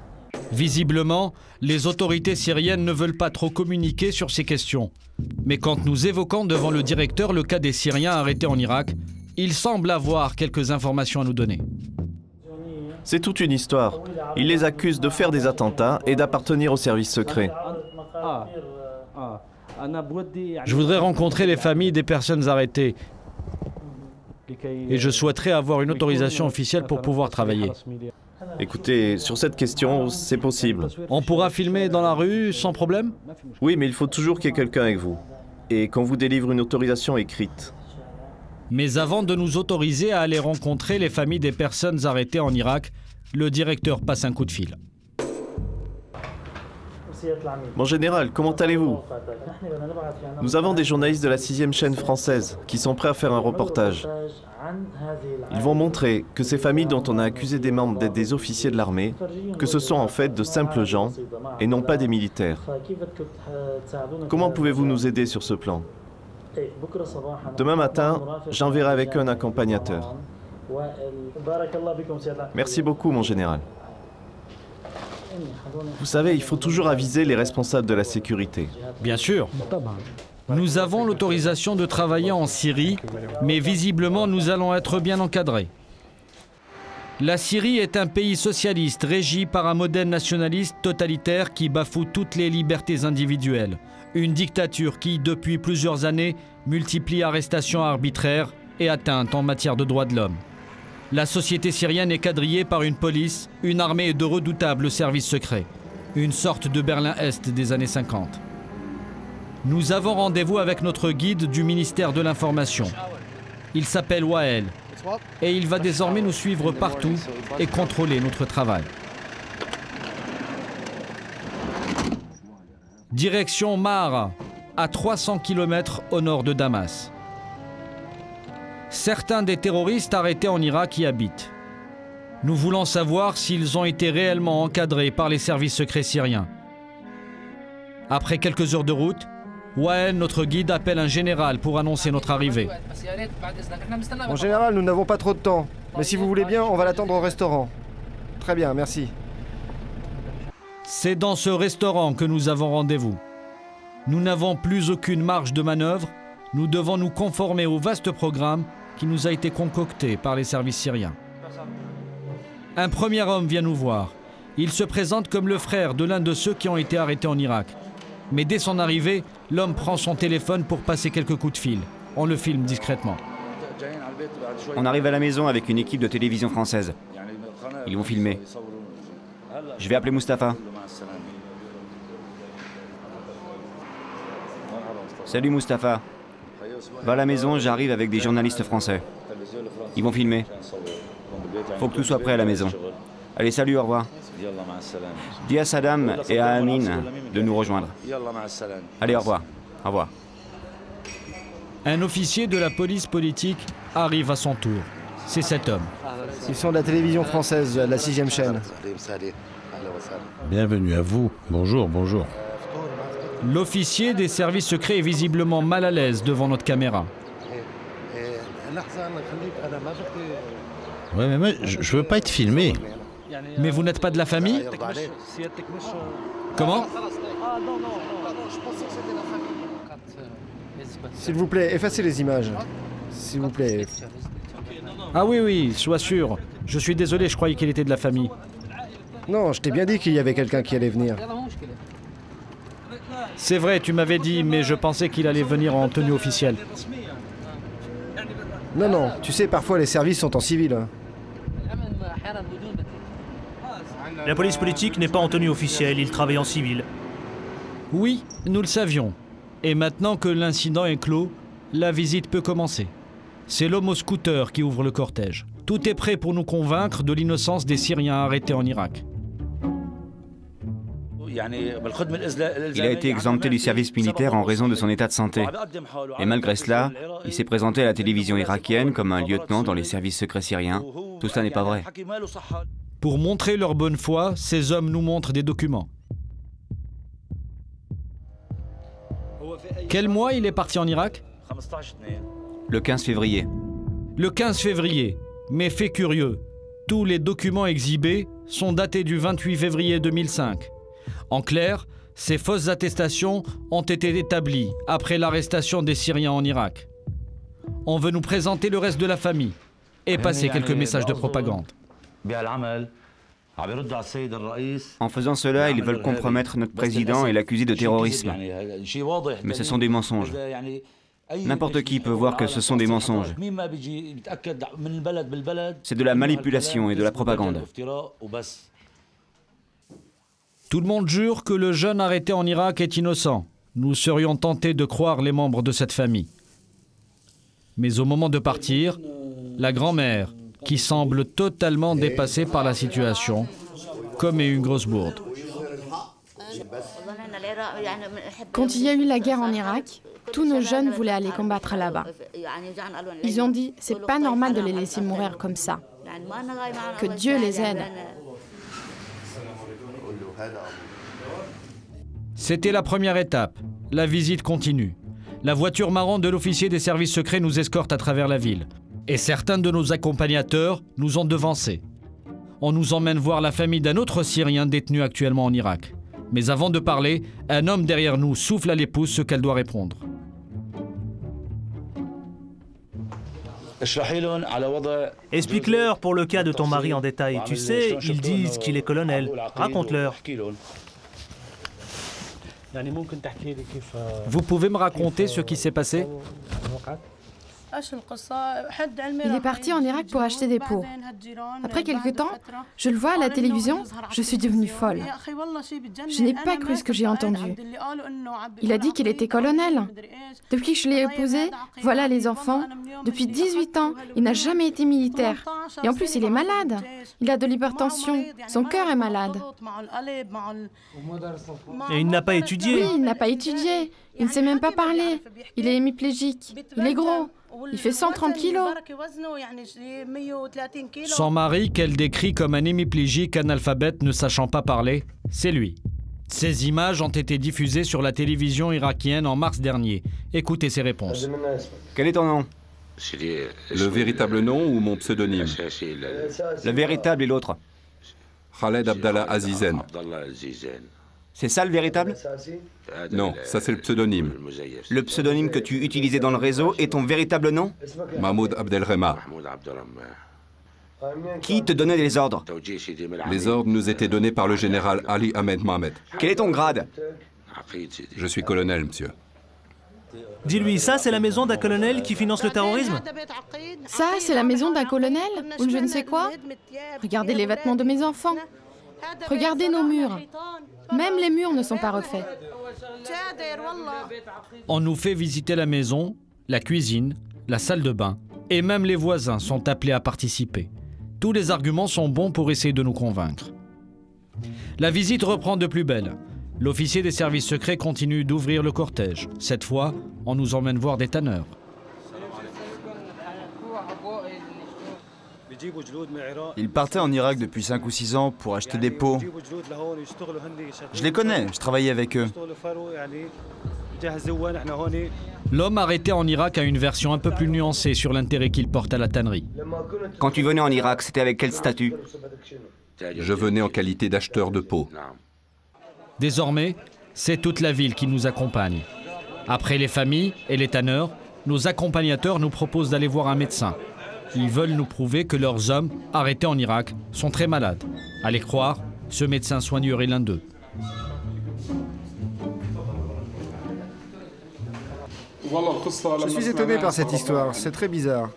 Visiblement, les autorités syriennes ne veulent pas trop communiquer sur ces questions. Mais quand nous évoquons devant le directeur le cas des Syriens arrêtés en Irak, il semble avoir quelques informations à nous donner. C'est toute une histoire. Ils les accusent de faire des attentats et d'appartenir au service secret. Je voudrais rencontrer les familles des personnes arrêtées. Et je souhaiterais avoir une autorisation officielle pour pouvoir travailler. Écoutez, sur cette question, c'est possible. On pourra filmer dans la rue sans problème? Oui, mais il faut toujours qu'il y ait quelqu'un avec vous. Et qu'on vous délivre une autorisation écrite. Mais avant de nous autoriser à aller rencontrer les familles des personnes arrêtées en Irak, le directeur passe un coup de fil. Mon général, comment allez-vous? Nous avons des journalistes de la 6e chaîne française qui sont prêts à faire un reportage. Ils vont montrer que ces familles dont on a accusé des membres d'être des officiers de l'armée, que ce sont en fait de simples gens et non pas des militaires. Comment pouvez-vous nous aider sur ce plan? Demain matin, j'enverrai avec eux un accompagnateur. Merci beaucoup, mon général. Vous savez, il faut toujours aviser les responsables de la sécurité. Bien sûr. Nous avons l'autorisation de travailler en Syrie, mais visiblement nous allons être bien encadrés. La Syrie est un pays socialiste régi par un modèle nationaliste totalitaire qui bafoue toutes les libertés individuelles. Une dictature qui, depuis plusieurs années, multiplie arrestations arbitraires et atteintes en matière de droits de l'homme. La société syrienne est quadrillée par une police, une armée et de redoutables services secrets. Une sorte de Berlin-Est des années 50. Nous avons rendez-vous avec notre guide du ministère de l'Information. Il s'appelle Wael et il va désormais nous suivre partout et contrôler notre travail. Direction Mahara, à 300 km au nord de Damas. Certains des terroristes arrêtés en Irak y habitent. Nous voulons savoir s'ils ont été réellement encadrés par les services secrets syriens. Après quelques heures de route, Wael, notre guide, appelle un général pour annoncer notre arrivée. En général, nous n'avons pas trop de temps. Mais si vous voulez bien, on va l'attendre au restaurant. Très bien, merci. C'est dans ce restaurant que nous avons rendez-vous. Nous n'avons plus aucune marge de manœuvre. Nous devons nous conformer au vaste programme qui nous a été concocté par les services syriens. Un premier homme vient nous voir. Il se présente comme le frère de l'un de ceux qui ont été arrêtés en Irak. Mais dès son arrivée, l'homme prend son téléphone pour passer quelques coups de fil. On le filme discrètement. On arrive à la maison avec une équipe de télévision française. Ils vont filmer. Je vais appeler Mustapha. Salut Mustapha. Va à la maison, j'arrive avec des journalistes français. Ils vont filmer. Faut que tout soit prêt à la maison. Allez, salut, au revoir. Dis à Saddam et à Amin de nous rejoindre. Allez, au revoir. Au revoir. Un officier de la police politique arrive à son tour. C'est cet homme. Ils sont de la télévision française, de la 6e chaîne. Bienvenue à vous. Bonjour, bonjour. L'officier des services secrets est visiblement mal à l'aise devant notre caméra. Ouais, mais moi, je veux pas être filmé. Mais vous n'êtes pas de la famille? Comment? S'il vous plaît, effacez les images. S'il vous plaît. Ah oui, oui, sois sûr. Je suis désolé, je croyais qu'il était de la famille. Non, je t'ai bien dit qu'il y avait quelqu'un qui allait venir. C'est vrai, tu m'avais dit, mais je pensais qu'il allait venir en tenue officielle. Non, non, tu sais, parfois les services sont en civil. La police politique n'est pas en tenue officielle, il travaille en civil. Oui, nous le savions. Et maintenant que l'incident est clos, la visite peut commencer. C'est l'homme au scooter qui ouvre le cortège. Tout est prêt pour nous convaincre de l'innocence des Syriens arrêtés en Irak. Il a été exempté du service militaire en raison de son état de santé. Et malgré cela, il s'est présenté à la télévision irakienne comme un lieutenant dans les services secrets syriens. Tout ça n'est pas vrai. Pour montrer leur bonne foi, ces hommes nous montrent des documents. Quel mois il est parti en Irak? Le 15 février. Le 15 février. Mais fait curieux, tous les documents exhibés sont datés du 28 février 2005. En clair, ces fausses attestations ont été établies après l'arrestation des Syriens en Irak. On veut nous présenter le reste de la famille et passer quelques messages de propagande. En faisant cela, ils veulent compromettre notre président et l'accuser de terrorisme. Mais ce sont des mensonges. N'importe qui peut voir que ce sont des mensonges. C'est de la manipulation et de la propagande. Tout le monde jure que le jeune arrêté en Irak est innocent. Nous serions tentés de croire les membres de cette famille. Mais au moment de partir, la grand-mère, qui semble totalement dépassée par la situation, commet une grosse bourde. Quand il y a eu la guerre en Irak, tous nos jeunes voulaient aller combattre là-bas. Ils ont dit, c'est pas normal de les laisser mourir comme ça. Que Dieu les aide. C'était la première étape. La visite continue. La voiture marron de l'officier des services secrets nous escorte à travers la ville. Et certains de nos accompagnateurs nous ont devancés. On nous emmène voir la famille d'un autre Syrien détenu actuellement en Irak. Mais avant de parler, un homme derrière nous souffle à l'épouse ce qu'elle doit répondre. Explique-leur pour le cas de ton mari en détail. Tu sais, ils disent qu'il est colonel. Raconte-leur. Vous pouvez me raconter ce qui s'est passé? Il est parti en Irak pour acheter des pots. Après quelque temps, je le vois à la télévision, je suis devenue folle. Je n'ai pas cru ce que j'ai entendu. Il a dit qu'il était colonel. Depuis que je l'ai épousé, voilà les enfants. Depuis 18 ans, il n'a jamais été militaire. Et en plus, il est malade. Il a de l'hypertension. Son cœur est malade. Et il n'a pas étudié. Oui, il n'a pas étudié. Il ne sait même pas parler. Il est hémiplégique. Il est gros. Il fait 130 kilos. Son mari, qu'elle décrit comme un hémiplégique analphabète ne sachant pas parler, c'est lui. Ces images ont été diffusées sur la télévision irakienne en mars dernier. Écoutez ses réponses. Quel est ton nom? Le véritable nom ou mon pseudonyme? Le véritable et l'autre. Khaled Abdallah Azizen. C'est ça le véritable? Non, ça c'est le pseudonyme. Le pseudonyme que tu utilisais dans le réseau est ton véritable nom? Mahmoud Abdelrahma. Qui te donnait les ordres? Les ordres nous étaient donnés par le général Ali Ahmed Mohamed. Quel est ton grade? Je suis colonel, monsieur. Dis-lui, ça c'est la maison d'un colonel qui finance le terrorisme? Ça, c'est la maison d'un colonel ou je ne sais quoi? Regardez les vêtements de mes enfants. Regardez nos murs. Même les murs ne sont pas refaits. On nous fait visiter la maison, la cuisine, la salle de bain, et même les voisins sont appelés à participer. Tous les arguments sont bons pour essayer de nous convaincre. La visite reprend de plus belle. L'officier des services secrets continue d'ouvrir le cortège. Cette fois, on nous emmène voir des tanneurs. Ils partaient en Irak depuis 5 ou 6 ans pour acheter des pots. Je les connais, je travaillais avec eux. L'homme arrêté en Irak a une version un peu plus nuancée sur l'intérêt qu'il porte à la tannerie. Quand tu venais en Irak, c'était avec quel statut? Je venais en qualité d'acheteur de pots. Désormais, c'est toute la ville qui nous accompagne. Après les familles et les tanneurs, nos accompagnateurs nous proposent d'aller voir un médecin. Ils veulent nous prouver que leurs hommes, arrêtés en Irak, sont très malades. À les croire, ce médecin soignerait l'un d'eux. Je suis étonné par cette histoire, c'est très bizarre.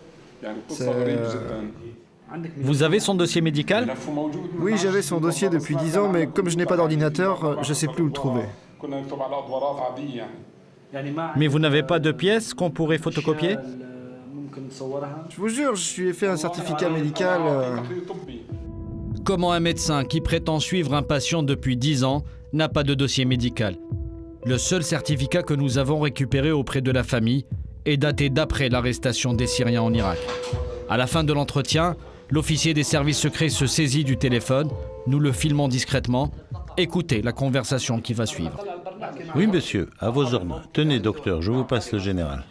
Vous avez son dossier médical? Oui, j'avais son dossier depuis 10 ans, mais comme je n'ai pas d'ordinateur, je ne sais plus où le trouver. Mais vous n'avez pas de pièces qu'on pourrait photocopier? Je vous jure, je lui ai fait un certificat médical. Comment un médecin qui prétend suivre un patient depuis 10 ans n'a pas de dossier médical? Le seul certificat que nous avons récupéré auprès de la famille est daté d'après l'arrestation des Syriens en Irak. À la fin de l'entretien, L'officier des services secrets se saisit du téléphone. Nous le filmons discrètement. Écoutez la conversation qui va suivre. Oui, monsieur, à vos ordres. Tenez, docteur, je vous passe le général.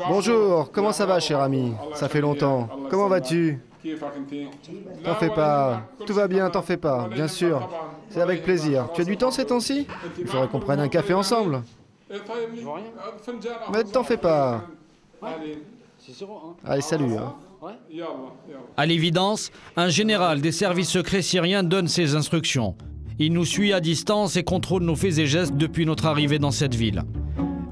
Bonjour, comment ça va, cher ami? Ça fait longtemps. Comment vas-tu? T'en fais pas. Tout va bien, t'en fais pas, bien sûr. C'est avec plaisir. Tu as du temps ces temps-ci? Il faudrait qu'on prenne un café ensemble. Mais t'en fais pas. Allez, salut. Hein. À l'évidence, un général des services secrets syriens donne ses instructions. Il nous suit à distance et contrôle nos faits et gestes depuis notre arrivée dans cette ville.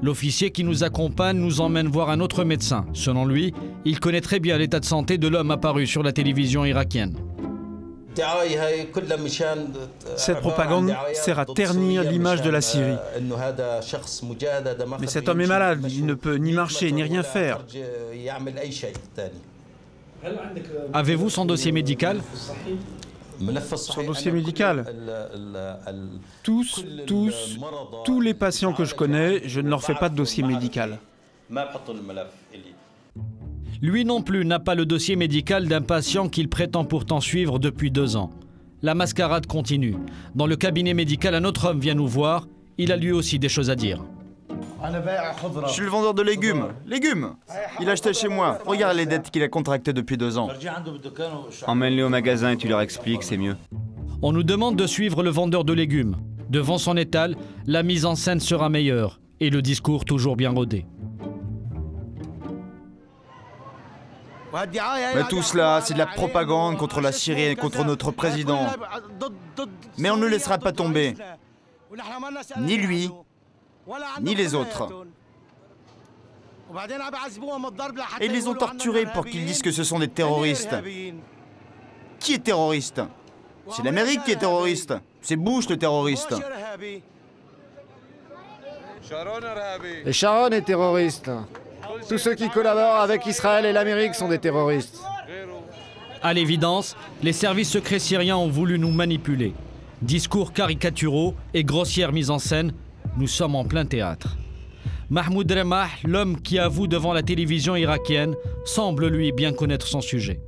L'officier qui nous accompagne nous emmène voir un autre médecin. Selon lui, il connaît très bien l'état de santé de l'homme apparu sur la télévision irakienne. Cette propagande sert à ternir l'image de la Syrie. Mais cet homme est malade, il ne peut ni marcher ni rien faire. Avez-vous son dossier médical? Son dossier médical? Tous les patients que je connais, je ne leur fais pas de dossier médical. Lui non plus n'a pas le dossier médical d'un patient qu'il prétend pourtant suivre depuis 2 ans. La mascarade continue. Dans le cabinet médical, un autre homme vient nous voir. Il a lui aussi des choses à dire. Je suis le vendeur de légumes. Légumes! Il achetait chez moi. Regarde les dettes qu'il a contractées depuis 2 ans. Emmène-les au magasin et tu leur expliques, c'est mieux. On nous demande de suivre le vendeur de légumes. Devant son étal, la mise en scène sera meilleure et le discours toujours bien rodé. Mais tout cela, c'est de la propagande contre la Syrie et contre notre président. Mais on ne le laissera pas tomber. Ni lui, ni les autres. Et ils les ont torturés pour qu'ils disent que ce sont des terroristes. Qui est terroriste? C'est l'Amérique qui est terroriste. C'est Bush le terroriste. Et Sharon est terroriste. Tous ceux qui collaborent avec Israël et l'Amérique sont des terroristes. À l'évidence, les services secrets syriens ont voulu nous manipuler. Discours caricaturaux et grossière mise en scène, nous sommes en plein théâtre. Mahmoud Remah, l'homme qui avoue devant la télévision irakienne, semble lui bien connaître son sujet.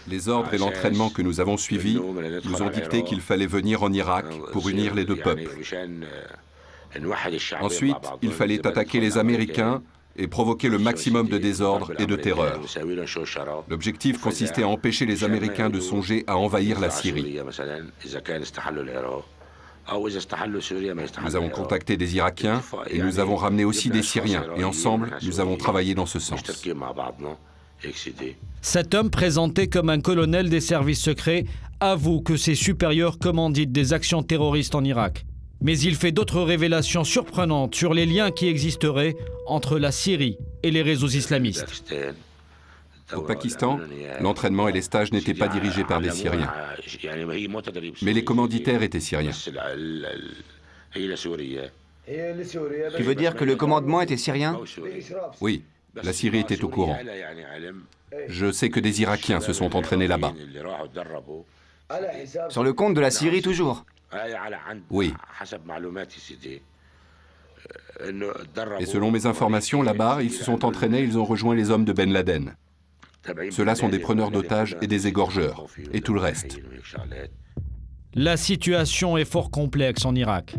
Les ordres et l'entraînement que nous avons suivis nous ont dicté qu'il fallait venir en Irak pour unir les deux peuples. Ensuite, il fallait attaquer les Américains et provoquer le maximum de désordre et de terreur. L'objectif consistait à empêcher les Américains de songer à envahir la Syrie. Nous avons contacté des Irakiens et nous avons ramené aussi des Syriens. Et ensemble, nous avons travaillé dans ce sens. Cet homme, présenté comme un colonel des services secrets, avoue que ses supérieurs commanditent des actions terroristes en Irak. Mais il fait d'autres révélations surprenantes sur les liens qui existeraient entre la Syrie et les réseaux islamistes. Au Pakistan, l'entraînement et les stages n'étaient pas dirigés par des Syriens. Mais les commanditaires étaient syriens. Tu veux dire que le commandement était syrien? Oui, la Syrie était au courant. Je sais que des Irakiens se sont entraînés là-bas. Sur le compte de la Syrie toujours? Oui. Et selon mes informations, là-bas, ils se sont entraînés, ils ont rejoint les hommes de Ben Laden. Ceux-là sont des preneurs d'otages et des égorgeurs, et tout le reste. La situation est fort complexe en Irak.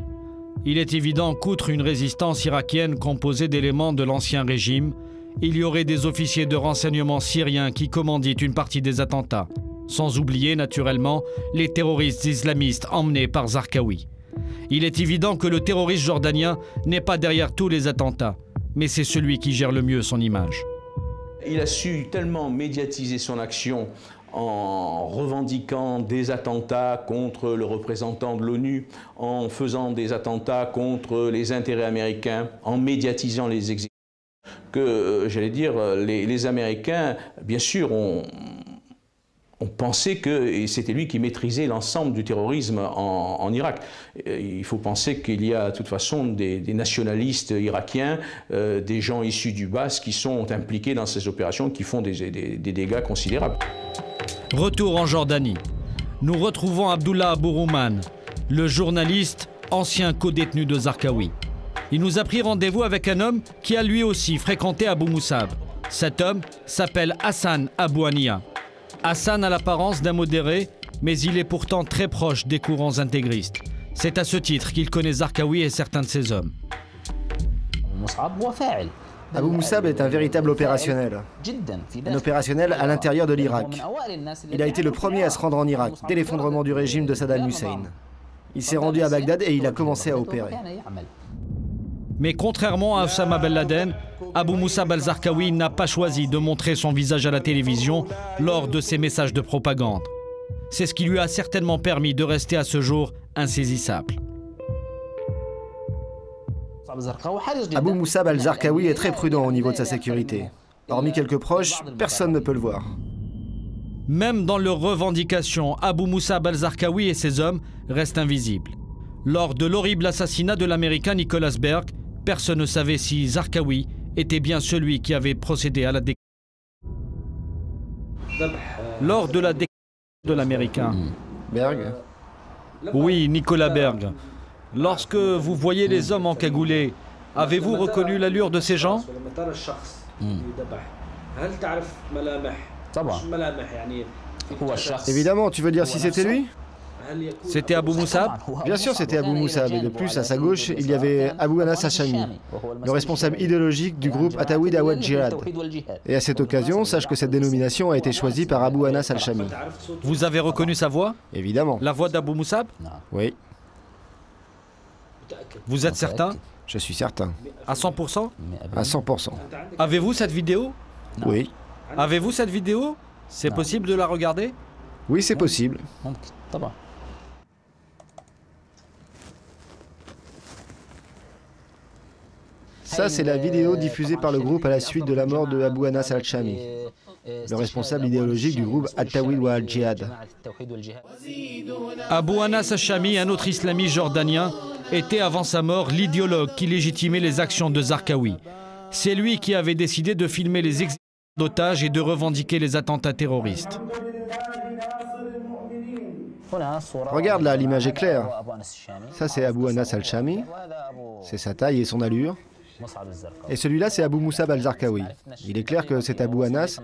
Il est évident qu'outre une résistance irakienne composée d'éléments de l'ancien régime, il y aurait des officiers de renseignement syriens qui commanditent une partie des attentats. Sans oublier, naturellement, les terroristes islamistes emmenés par Zarqawi. Il est évident que le terroriste jordanien n'est pas derrière tous les attentats, mais c'est celui qui gère le mieux son image. Il a su tellement médiatiser son action en revendiquant des attentats contre le représentant de l'ONU, en faisant des attentats contre les intérêts américains, en médiatisant les exécutions, que, j'allais dire, les Américains, bien sûr, on pensait que c'était lui qui maîtrisait l'ensemble du terrorisme en Irak. Il faut penser qu'il y a de toute façon des nationalistes irakiens, des gens issus du bas qui sont impliqués dans ces opérations, qui font des dégâts considérables. Retour en Jordanie. Nous retrouvons Abdullah Abourouman, le journaliste, ancien co-détenu de Zarqawi. Il nous a pris rendez-vous avec un homme qui a lui aussi fréquenté Abou Moussab. Cet homme s'appelle Hassan Abou Ania. Hassan a l'apparence d'un modéré, mais il est pourtant très proche des courants intégristes. C'est à ce titre qu'il connaît Zarqawi et certains de ses hommes. Abou Moussab est un véritable opérationnel. Un opérationnel à l'intérieur de l'Irak. Il a été le premier à se rendre en Irak, dès l'effondrement du régime de Saddam Hussein. Il s'est rendu à Bagdad et il a commencé à opérer. Mais contrairement à Oussama Ben Laden, Abou Moussab al-Zarqawi n'a pas choisi de montrer son visage à la télévision lors de ses messages de propagande. C'est ce qui lui a certainement permis de rester à ce jour insaisissable. Abou Moussab al-Zarqawi est très prudent au niveau de sa sécurité. Hormis quelques proches, personne ne peut le voir. Même dans leurs revendications, Abou Moussab al-Zarqawi et ses hommes restent invisibles. Lors de l'horrible assassinat de l'Américain Nicholas Berg, personne ne savait si Zarqawi était bien celui qui avait procédé à la Lors de la décapitation de l'Américain. Berg? Oui, Nicolas Berg. Lorsque vous voyez les hommes encagoulés, avez-vous reconnu l'allure de ces gens? Évidemment, tu veux dire si c'était lui? C'était Abou Moussab? Bien sûr, c'était Abou Moussab. Et de plus, à sa gauche, il y avait Abou Anas Hachami, le responsable idéologique du groupe Ataouid Awad Jihad. Et à cette occasion, sache que cette dénomination a été choisie par Abou Anas Hachami. Vous avez reconnu sa voix? Évidemment. La voix d'Abou Moussab? Oui. Vous êtes certain? Je suis certain. À 100%? À 100%. Avez-vous cette vidéo? Oui. Avez-vous cette vidéo? C'est possible de la regarder? Oui, c'est possible. Ça, c'est la vidéo diffusée par le groupe à la suite de la mort de Abou Anas al-Hachami, le responsable idéologique du groupe Ataouid Awad Jihad. Abou Anas Hachami, un autre islamiste jordanien, était avant sa mort l'idéologue qui légitimait les actions de Zarqawi. C'est lui qui avait décidé de filmer les exécutions d'otages et de revendiquer les attentats terroristes. Regarde là, l'image est claire. Ça, c'est Abou Anas al-Hachami. C'est sa taille et son allure. Et celui-là, c'est Abou Moussab al-Zarqawi. Il est clair que c'est Abou Anas.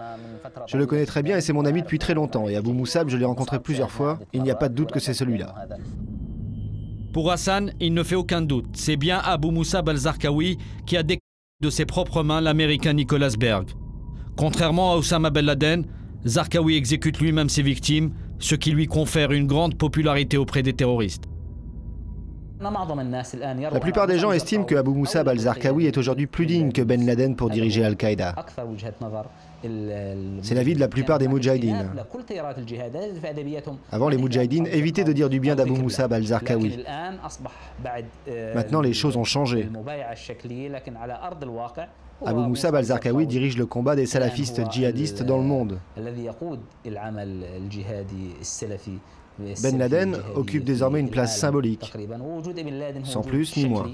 Je le connais très bien et c'est mon ami depuis très longtemps. Et Abou Moussab, je l'ai rencontré plusieurs fois. Il n'y a pas de doute que c'est celui-là. Pour Hassan, il ne fait aucun doute. C'est bien Abou Moussab al-Zarqawi qui a décapité de ses propres mains l'Américain Nicholas Berg. Contrairement à Oussama Ben Laden, Zarqawi exécute lui-même ses victimes, ce qui lui confère une grande popularité auprès des terroristes. La plupart des gens estiment que Abou Moussab al-Zarqawi est aujourd'hui plus digne que Ben Laden pour diriger Al-Qaïda. C'est l'avis de la plupart des moudjahidines. Avant, les moudjahidines évitaient de dire du bien d'Abou Moussab al-Zarqawi. Maintenant, les choses ont changé. Abou Moussab al-Zarqawi dirige le combat des salafistes djihadistes dans le monde. Ben Laden occupe désormais une place symbolique, sans plus ni moins.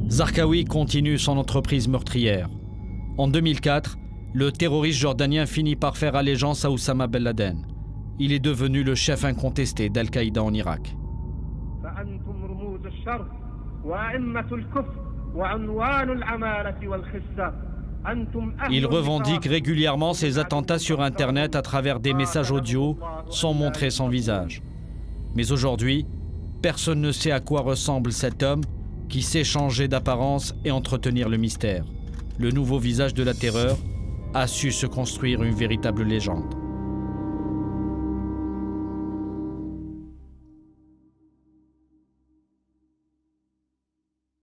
Zarqawi continue son entreprise meurtrière. En 2004, le terroriste jordanien finit par faire allégeance à Oussama Ben Laden. Il est devenu le chef incontesté d'Al-Qaïda en Irak. Il revendique régulièrement ses attentats sur Internet à travers des messages audio sans montrer son visage. Mais aujourd'hui, personne ne sait à quoi ressemble cet homme qui sait changer d'apparence et entretenir le mystère. Le nouveau visage de la terreur a su se construire une véritable légende.